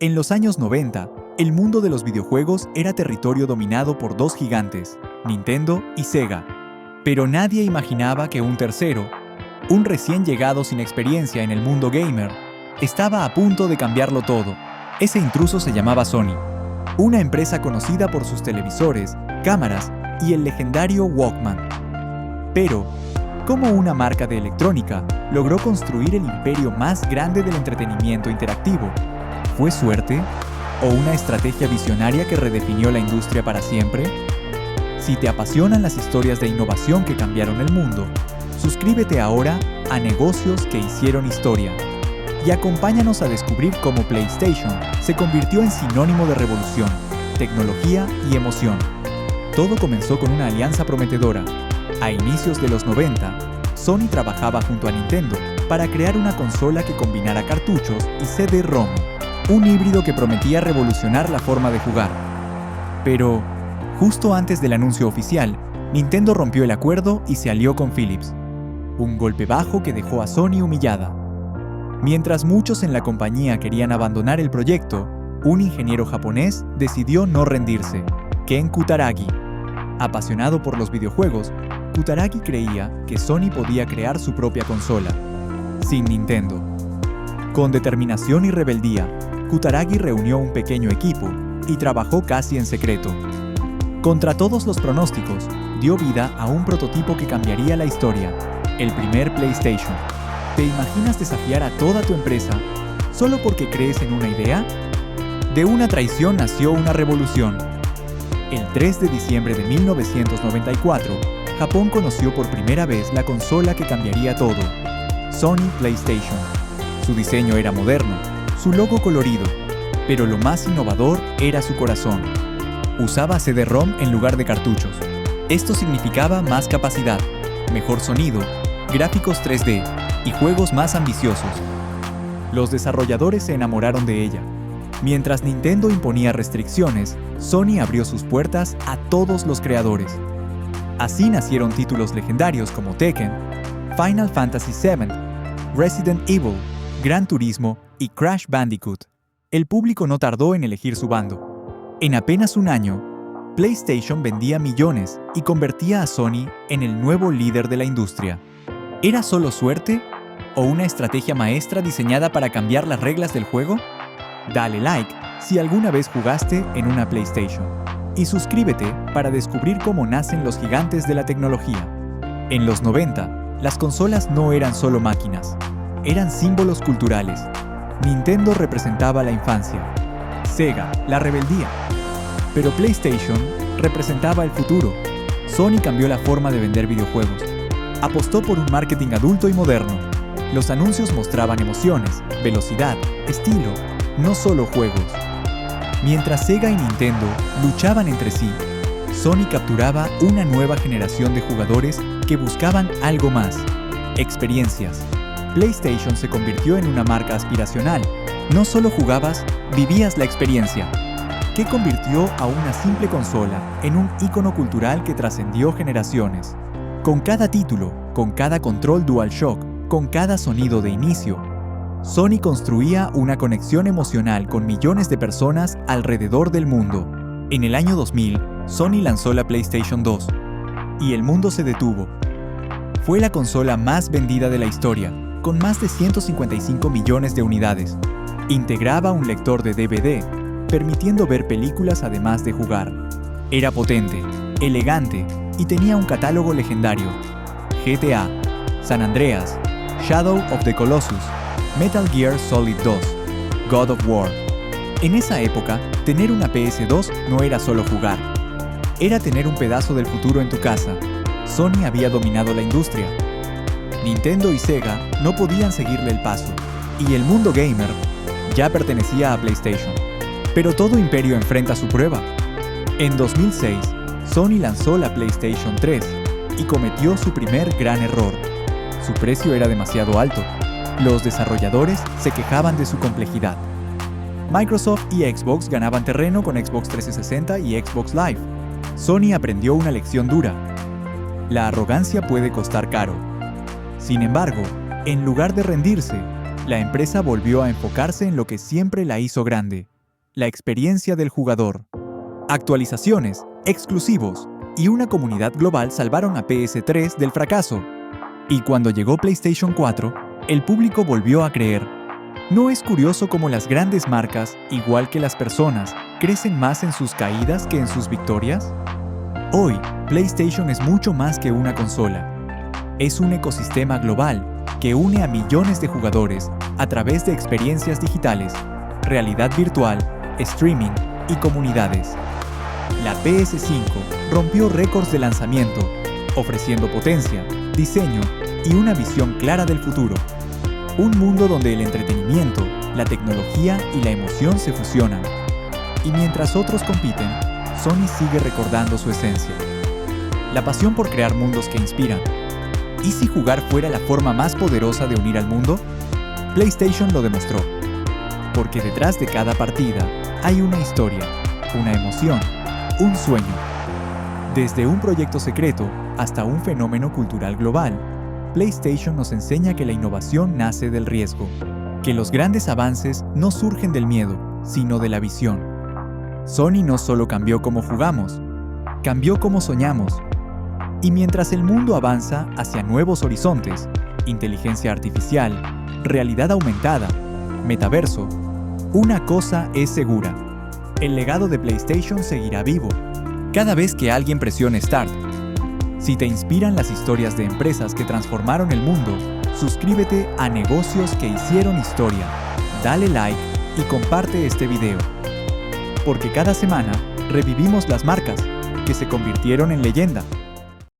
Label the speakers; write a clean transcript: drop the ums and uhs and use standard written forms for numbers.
Speaker 1: En los años 90, el mundo de los videojuegos era territorio dominado por dos gigantes, Nintendo y Sega. Pero nadie imaginaba que un tercero, un recién llegado sin experiencia en el mundo gamer, estaba a punto de cambiarlo todo. Ese intruso se llamaba Sony, una empresa conocida por sus televisores, cámaras y el legendario Walkman. Pero, ¿cómo una marca de electrónica logró construir el imperio más grande del entretenimiento interactivo? ¿Fue suerte? ¿O una estrategia visionaria que redefinió la industria para siempre? Si te apasionan las historias de innovación que cambiaron el mundo, suscríbete ahora a Negocios que hicieron historia y acompáñanos a descubrir cómo PlayStation se convirtió en sinónimo de revolución, tecnología y emoción. Todo comenzó con una alianza prometedora. A inicios de los 90, Sony trabajaba junto a Nintendo para crear una consola que combinara cartuchos y CD-ROM, un híbrido que prometía revolucionar la forma de jugar. Pero, justo antes del anuncio oficial, Nintendo rompió el acuerdo y se alió con Philips. Un golpe bajo que dejó a Sony humillada. Mientras muchos en la compañía querían abandonar el proyecto, un ingeniero japonés decidió no rendirse, Ken Kutaragi. Apasionado por los videojuegos, Kutaragi creía que Sony podía crear su propia consola, sin Nintendo. Con determinación y rebeldía, Kutaragi reunió un pequeño equipo y trabajó casi en secreto. Contra todos los pronósticos, dio vida a un prototipo que cambiaría la historia, el primer PlayStation. ¿Te imaginas desafiar a toda tu empresa solo porque crees en una idea? De una traición nació una revolución. El 3 de diciembre de 1994, Japón conoció por primera vez la consola que cambiaría todo, Sony PlayStation. Su diseño era moderno, su logo colorido, pero lo más innovador era su corazón. Usaba CD-ROM en lugar de cartuchos. Esto significaba más capacidad, mejor sonido, gráficos 3D y juegos más ambiciosos. Los desarrolladores se enamoraron de ella. Mientras Nintendo imponía restricciones, Sony abrió sus puertas a todos los creadores. Así nacieron títulos legendarios como Tekken, Final Fantasy VII, Resident Evil, Gran Turismo y Crash Bandicoot. El público no tardó en elegir su bando. En apenas un año, PlayStation vendía millones y convertía a Sony en el nuevo líder de la industria. ¿Era solo suerte o una estrategia maestra diseñada para cambiar las reglas del juego? Dale like si alguna vez jugaste en una PlayStation y suscríbete para descubrir cómo nacen los gigantes de la tecnología. En los 90, las consolas no eran solo máquinas, eran símbolos culturales. Nintendo representaba la infancia, Sega la rebeldía, pero PlayStation representaba el futuro. Sony cambió la forma de vender videojuegos. Apostó por un marketing adulto y moderno. Los anuncios mostraban emociones, velocidad, estilo, no solo juegos. Mientras Sega y Nintendo luchaban entre sí, Sony capturaba una nueva generación de jugadores que buscaban algo más, experiencias. PlayStation se convirtió en una marca aspiracional. No solo jugabas, vivías la experiencia, que convirtió a una simple consola en un ícono cultural que trascendió generaciones. Con cada título, con cada control DualShock, con cada sonido de inicio, Sony construía una conexión emocional con millones de personas alrededor del mundo. En el año 2000, Sony lanzó la PlayStation 2, y el mundo se detuvo. Fue la consola más vendida de la historia, con más de 155 millones de unidades. Integraba un lector de DVD, permitiendo ver películas además de jugar. Era potente, elegante y tenía un catálogo legendario: GTA, San Andreas, Shadow of the Colossus, Metal Gear Solid 2, God of War. En esa época, tener una PS2 no era solo jugar, era tener un pedazo del futuro en tu casa. Sony había dominado la industria. Nintendo y Sega no podían seguirle el paso, y el mundo gamer ya pertenecía a PlayStation. Pero todo imperio enfrenta su prueba. En 2006, Sony lanzó la PlayStation 3 y cometió su primer gran error. Su precio era demasiado alto. Los desarrolladores se quejaban de su complejidad. Microsoft y Xbox ganaban terreno con Xbox 360 y Xbox Live. Sony aprendió una lección dura. La arrogancia puede costar caro. Sin embargo, en lugar de rendirse, la empresa volvió a enfocarse en lo que siempre la hizo grande: la experiencia del jugador. Actualizaciones, exclusivos y una comunidad global salvaron a PS3 del fracaso. Y cuando llegó PlayStation 4, el público volvió a creer. ¿No es curioso cómo las grandes marcas, igual que las personas, crecen más en sus caídas que en sus victorias? Hoy, PlayStation es mucho más que una consola. Es un ecosistema global que une a millones de jugadores a través de experiencias digitales, realidad virtual, streaming y comunidades. La PS5 rompió récords de lanzamiento, ofreciendo potencia, diseño y una visión clara del futuro. Un mundo donde el entretenimiento, la tecnología y la emoción se fusionan. Y mientras otros compiten, Sony sigue recordando su esencia. La pasión por crear mundos que inspiran. ¿Y si jugar fuera la forma más poderosa de unir al mundo? PlayStation lo demostró. Porque detrás de cada partida hay una historia, una emoción, un sueño. Desde un proyecto secreto hasta un fenómeno cultural global, PlayStation nos enseña que la innovación nace del riesgo, que los grandes avances no surgen del miedo, sino de la visión. Sony no solo cambió cómo jugamos, cambió cómo soñamos. Y mientras el mundo avanza hacia nuevos horizontes, inteligencia artificial, realidad aumentada, metaverso, una cosa es segura: el legado de PlayStation seguirá vivo cada vez que alguien presione Start. Si te inspiran las historias de empresas que transformaron el mundo, suscríbete a Negocios que hicieron historia, dale like y comparte este video. Porque cada semana revivimos las marcas que se convirtieron en leyenda.